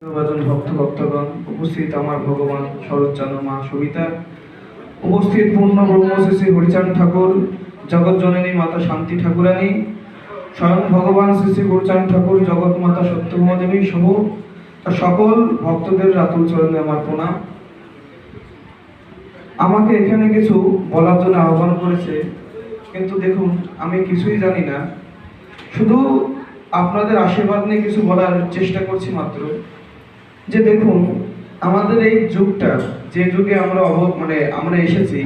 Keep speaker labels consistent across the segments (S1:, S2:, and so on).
S1: নির্বাচন ভক্তগণ, উপস্থিত আমার ভগবান শরৎচন্দ্র মা সবিতা, উপস্থিত পূর্ণ ব্রহ্মশ্রী শ্রী হরিচাঁদ ঠাকুর, জগৎ জননী মাতা শান্তি ঠাকুরানী, স্বয়ং ভগবান শ্রী শ্রী গুরুচাঁদ ঠাকুর, জগৎ মাতা সত্যভামা দেবী সহ সকল ভক্তদের রাতুল চরণে আমার প্রণাম। আমাকে এখানে কিছু বলার জন্য আহ্বান করেছে, কিন্তু দেখুন আমি কিছুই জানি না, শুধু আপনাদের আশীর্বাদ নিয়ে কিছু বলার চেষ্টা করছি মাত্র। যে দেখুন, আমাদের এই যুগটা, যে যুগে আমরা আমরা এসেছি,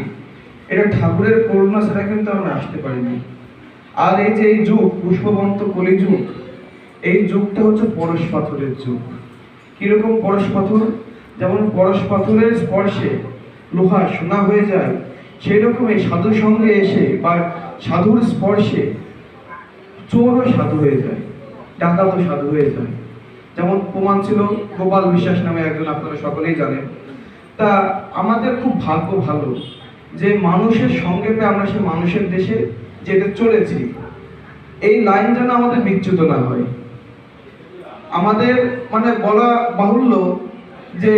S1: এটা ঠাকুরের করুণা ছাড়া কিন্তু আমরা আসতে পারিনি। আর এই যে এই যুগ, পুষ্পবন্ত কলিযুগ, এই যুগটা হচ্ছে পরশ পাথরের যুগ। কিরকম পরশ পাথর? যেমন পরশ পাথরের স্পর্শে লোহা সোনা হয়ে যায়, সেই রকম এই সাধুর সঙ্গে এসে বা সাধুর স্পর্শে চোরও সাধু হয়ে যায়, ডাকাতও সাধু হয়ে যায়। যেমন প্রমাণ ছিল গোপাল বিশ্বাস নামে একজন, আপনারা সকলেই জানেন। তা আমাদের খুব ভাগ্য ভালো যে মানুষের সঙ্গে পেয়ে আমরা সে মানুষের দেশে যেতে চলেছি। এই লাইন যেন আমাদের বিচ্যুত না হয়। আমাদের বলা বাহুল্য যে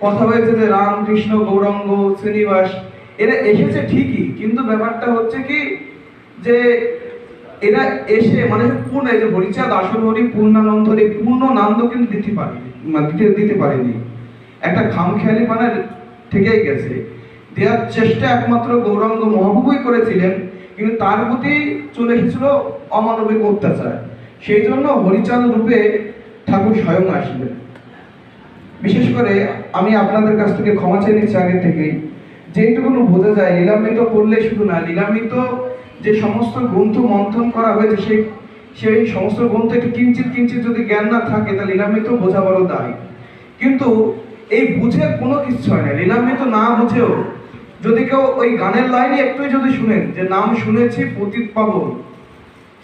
S1: কথা হয়েছে যে রাম কৃষ্ণ গৌরাঙ্গ শ্রীনিবাস এরা এসেছে ঠিকই, কিন্তু ব্যাপারটা হচ্ছে কি যে এরা এসে পূর্ণ এই যে হরিচাঁদ আসন হরি পূর্ণানন্দ এই পূর্ণ নান্দ কিন্তু দিতে পারেনি। একটা খামখেয়ালি থেকেই গেছে। দেওয়ার চেষ্টা একমাত্র গৌরাঙ্গ মহাপ্রভুই করেছিলেন, কিন্তু তার প্রতি চলে এসেছিল অমানবিক অত্যাচার। সেই জন্য হরিচাঁদ রূপে ঠাকুর স্বয়ং আসলেন। বিশেষ করে আমি আপনাদের কাছ থেকে ক্ষমা চেয়ে নিচ্ছি আগে থেকেই, যেটুকুনো বোঝা যায় লীলামৃত পড়লে শুধু না, লীলামৃত যে সমস্ত গ্রন্থ মন্থন করা হয়েছে সেই সমস্ত গ্রন্থ একটু কিঞ্চিত কিঞ্চিত যদি জ্ঞান না থাকে তাহলে লীলামৃত বোঝা বড় দায়। কিন্তু এই বুঝে কোনো কিছু হয় না। লীলামৃত না বুঝেও যদি কেউ ওই গানের লাইনে একটুই যদি শুনেন যে নাম শুনেছি পতিত পাবন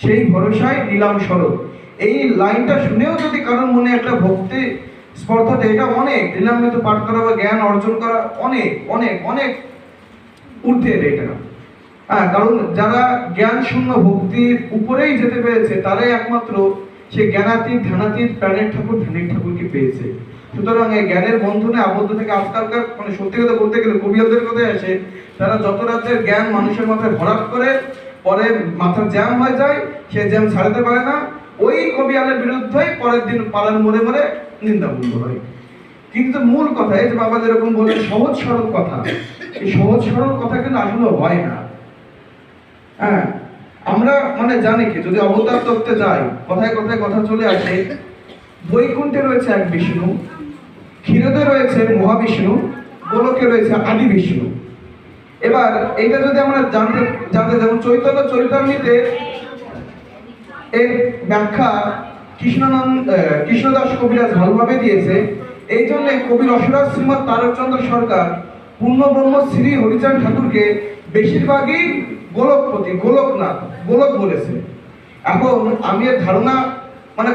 S1: সেই ভরসায় নিলাম শরৎ, এই লাইনটা শুনেও যদি কারোর মনে একটা ভক্তি স্পর্ধাতে, এটা অনেক লীলামৃত পাঠ করা বা জ্ঞান অর্জন করা অনেক অনেক অনেক ঊর্ধ্বের এটা। কারণ যারা জ্ঞান শূন্য ভক্তির উপরেই যেতে পেরেছে তারাই একমাত্র সে জ্ঞানাতীত ধ্যানাতীত প্রাণের ঠাকুর ধ্যানের ঠাকুরকে পেয়েছে। সুতরাং এই জ্ঞানের বন্ধনে আবদ্ধ থেকে আজকালকার সত্যি কথা বলতে গেলে কবিদের কথায় আসে, তারা যত রাজ্যের জ্ঞান মানুষের মাথায় ভরাট করে পরে মাথার জ্যাম হয়ে যায়, সে জ্যাম ছাড়াতে পারে না, ওই কবিয়ালের বিরুদ্ধেই পরের দিন পালান মরে মরে নিন্দাবন্ধ হয়। কিন্তু মূল কথা এই যে বাবা যেরকম বলে সহজ সরল কথা, এই সহজ সরল কথা কিন্তু আসলে হয় না। আমরা জানি কি, যদি অবতার তত্ত্বে যাই, কথায় কথায় কথা চলে আসে, বৈকুণ্ঠে রয়েছে এক বিষ্ণু, ক্ষীরদে রয়েছে মহাবিষ্ণু, গোলকে রয়েছে আদি বিষ্ণু। এবার এইটা যদি আমরা জানতে যেমন চৈতন্য চরিতামৃতে এর ব্যাখ্যা কৃষ্ণদাস কবিরাজ ভালোভাবে দিয়েছে। এই জন্য কবি রসরাজ শ্রীমৎ তারকচন্দ্র সরকার পূর্ণ ব্রহ্ম শ্রী হরিচাঁদ ঠাকুরকে বেশিরভাগই গোলকপতি, গোলকনাথ, গোলক বলেছে। এখন আমি এর ধারণা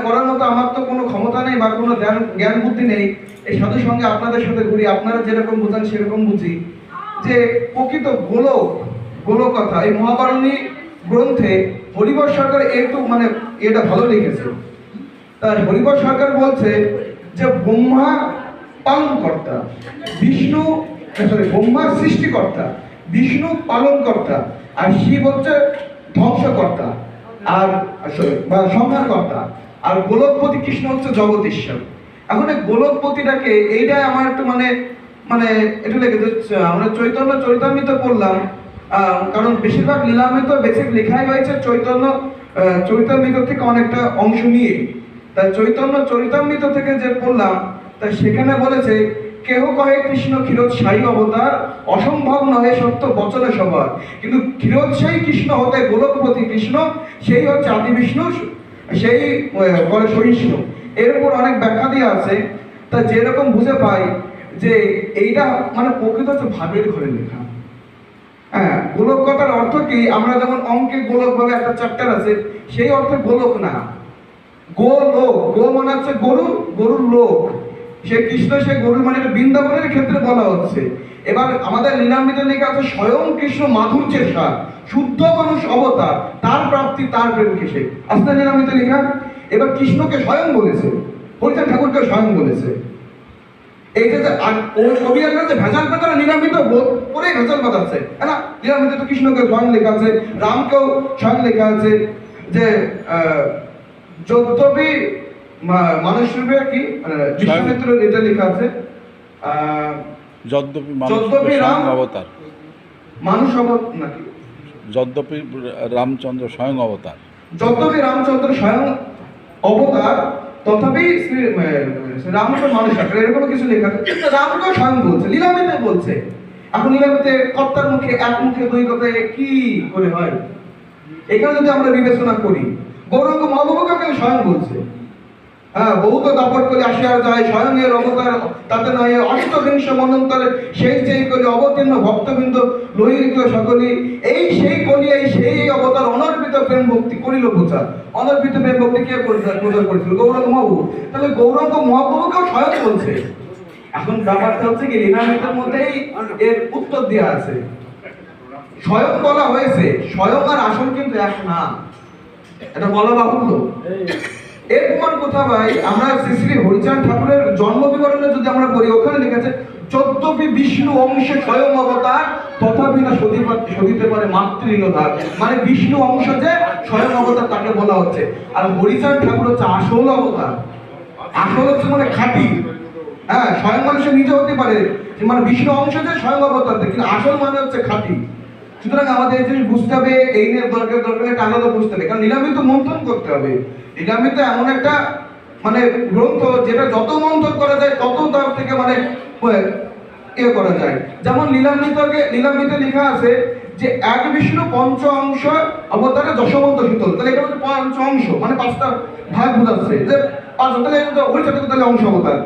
S1: করার মতো আমার তো কোনো ক্ষমতা নেই বা কোনো জ্ঞান বুদ্ধি নেই। এই সাধুর সঙ্গে আপনাদের সাথে ঘুরি, আপনারা যেরকম বুঝান সেরকম বুঝি যে প্রকৃত গোলকথা এই মহাবারণী গ্রন্থে হরিবর সরকার একটু এটা ভালো লিখেছে। তার হরিবর সরকার বলছে যে ব্রহ্মা পালনকর্তা, বিষ্ণু ব্রহ্মা সৃষ্টিকর্তা, বিষ্ণু পালনকর্তা, আর শিব হচ্ছে ধ্বংসকর্তা আর সংহারকর্তা, আর গোলকপতি কৃষ্ণ হচ্ছে জগদীশ্বর। এখন এই গোলকপতিটাকে এইটাই আমার একটু এটা লেগেছে। আমরা চৈতন্য চরিতামৃত পড়লাম, কারণ বেশিরভাগ লীলামৃত বেসিক লেখাই হয়েছে চৈতন্য চরিতামৃত থেকে অনেকটা অংশ নিয়ে। তাই চৈতন্য চরিতামৃত থেকে যে পড়লাম, তাই সেখানে বলেছে কেহ কহে কৃষ্ণ ক্ষীরোৎসাহী অবতার, অসম্ভব নহে সত্য বচনে সবার। কিন্তু ক্ষীরোৎসাহী কৃষ্ণ হতে গোলকপতি কৃষ্ণ, সেই হচ্ছে আদি বিষ্ণু, সেই সহিষ্ণু। এর উপর অনেক ব্যাখ্যা দিয়ে আছে। তা যেরকম বুঝে পাই যে এইটা প্রকৃত হচ্ছে ভাবের ঘরে লেখা। গোলক কথার অর্থ কি? আমরা যেমন অঙ্কে গোলক ভাবে একটা চ্যাপ্টার আছে, সেই অর্থে গোলক না, গোলোক। গো হচ্ছে গরু, গরুর লোক। সে কৃষ্ণ, সে গরুর এটা বৃন্দাবনের ক্ষেত্রে বলা হচ্ছে। এবার আমাদের লীলামৃতে লেখা আছে স্বয়ং কৃষ্ণ মাধুর্যের সার, শুদ্ধ মানুষ অবতার, তার প্রাপ্তি তার প্রেমকে সে। আসলে লীলামৃতে লেখা। এবার কৃষ্ণকে স্বয়ং বলেছে, হরিচাঁদ ঠাকুরকে স্বয়ং বলেছে। এই যে ওই কবি একটা যে ভেজাল পেতারা নিরামিত বোধ করে ভেজাল বাঁধাচ্ছে, হ্যাঁ না? নিরামিত তো কৃষ্ণকে স্বয়ং লেখা আছে, রামকেও স্বয়ং লেখা আছে যে যদ্যপি মানুষ রূপে কি বিশ্বমিত্রের এটা লেখা আছে, যদ্যপি রাম
S2: অবতার,
S1: মানুষ অবতার নাকি
S2: যদ্যপি রামচন্দ্র স্বয়ং অবতার,
S1: যদ্যপি রামচন্দ্র স্বয়ং অবতার তথাপি রাম তো মানুষ আকারে, এরকম কিছু লেখা আছে। রামকেও স্বয়ং বলছে, লীলামিতে বলছে। এখন লীলামিতে কর্তার মুখে এক মুখে দুই কথায় কি করে হয়? এখানে যদি আমরা বিবেচনা করি, গৌরাঙ্গ মহাপ্রভুকে স্বয়ং বলছে। হ্যাঁ, বহুত দাপট করে আসিয়া যায় স্বয়ং এর অবতার, তাতে নয় অষ্টবিংশ মনন্তরে সেই যেই কলি অবতীর্ণ ভক্তবৃন্দ লহিত সকলি, এই সেই কলি এই সেই অবতার অনর্পিত প্রেম ভক্তি করিল প্রচার। অনর্পিত প্রেম ভক্তি কে প্রচার করেছিল? গৌরাঙ্গ মহাপ্রভু। তাহলে গৌরাঙ্গ মহাপ্রভুকেও স্বয়ং বলছে। এখন ব্যাপারটা হচ্ছে কি, লীলামিতের মধ্যেই এর উত্তর দেওয়া আছে। স্বয়ং বলা হয়েছে, স্বয়ং আর আসল কিন্তু এক না, এটা বলা বাহুল্য। এর প্রমাণ কোথা ভাই? আমরা শ্রী শ্রী হরিচাঁদ ঠাকুরের জন্ম বিবরণে যদি আমরা পড়ি, ওখানে লিখেছে যদ্যপি বিষ্ণু অংশে স্বয়ং অবতার তথাপি না সদিতে পারে মাতৃলীলধার। মানে বিষ্ণু অংশ যে স্বয়ং অবতার তাকে বলা হচ্ছে, আর হরিচাঁদ ঠাকুর হচ্ছে আসল অবতার। আসল হচ্ছে মানে খাঁটি। হ্যাঁ, স্বয়ং মানুষের নিজে হতে পারে, মানে বিষ্ণু অংশ যে স্বয়ং অবতার, কিন্তু আসল মানে হচ্ছে খাঁটি। সুতরাং আমাদের এই জিনিস বুঝতে হবে, এই নিয়ে দরকার একটা আলাদা বুঝতে হবে, কারণ লীলামিত মন্থন করতে হবে। লীলামিত এমন একটা মানে গ্রন্থ যেটা যত মন্থন করা যায় তত তার থেকে মানে ইয়ে করা যায়। যেমন লীলামিতে লেখা আছে যে এক বিষ্ণু পঞ্চ অংশ অবতারে দশমন্ত শীতল। তাহলে এটা হচ্ছে পঞ্চ অংশ, মানে পাঁচটা ভাগ বোঝাচ্ছে যে পাঁচ, তাহলে ওইটা তাহলে অংশ অবতার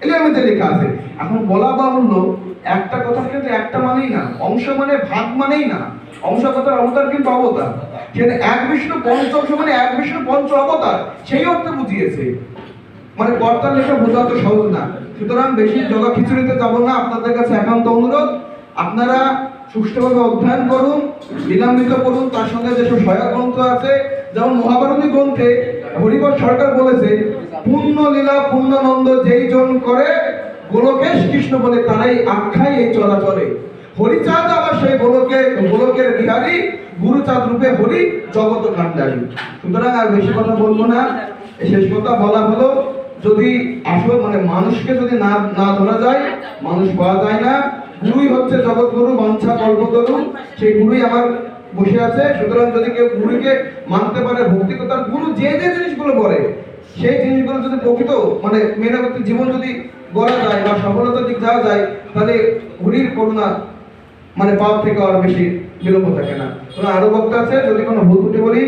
S1: লীলামিতে লেখা আছে। এখন বলা বাহুল্য, একটা কথা কিন্তু একটা মানেই না, অংশ মানে ভাগ মানেই না। অংশ কথার অবতার কিন্তু অবতার, সেখানে এক বিষ্ণু পঞ্চ অংশ মানে এক বিষ্ণু পঞ্চ অবতার, সেই অর্থে বুঝিয়েছে। মানে কর্তার লেখা বোঝা তো সহজ না। সুতরাং বেশি জগা খিচুড়িতে যাব না, আপনাদের কাছে একান্ত অনুরোধ, আপনারা সুষ্ঠুভাবে অধ্যয়ন করুন, লীলামিত করুন, তার সঙ্গে যেসব সহায়ক গ্রন্থ আছে, যেমন মহাভারতী গ্রন্থে হরিবর সরকার বলেছে, পূর্ণ লীলা পূর্ণানন্দ যেই জন করে গোলকেশ কৃষ্ণ বলে তারাই আখ্যায় এই চলাচলে। হরিচাঁদ আবার সেই গোলকের বিহারী, গুরুচাঁদ রূপে হরি জগত কান্ডারী। সুতরাং আর বেশি কথা বলবো না, শেষ কথা বলা হলো, যদি আসল মানে মানুষকে যদি না ধরা যায়, মানুষ পাওয়া যায় না। গুরুই হচ্ছে জগৎ গুরু, বাঞ্ছা কল্পতরু, সেই গুরুই আমার বসে আছে। সুতরাং যদি কেউ গুরুকে মানতে পারে, ভক্তি করে, তার গুরু যে যে জিনিসগুলো বলে সেই জিনিসগুলো যদি প্রকৃত মানে মেনে করতে জীবন যদি গড়া যায় বা সফলতার দিক যাওয়া যায়, তাহলে হরির করুণা মানে পাপ থেকে আর বেশি বিলম্ব থাকে না। আরো বক্তা আছে, যদি কোনো ভুল ত্রুটি বলি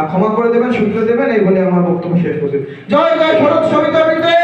S1: ক্ষমা করে দেবেন, শুনতে দেবেন, এই বলে আমার বক্তব্য শেষ করছি। জয় জয় শরৎ সবিতা বিদ্যে।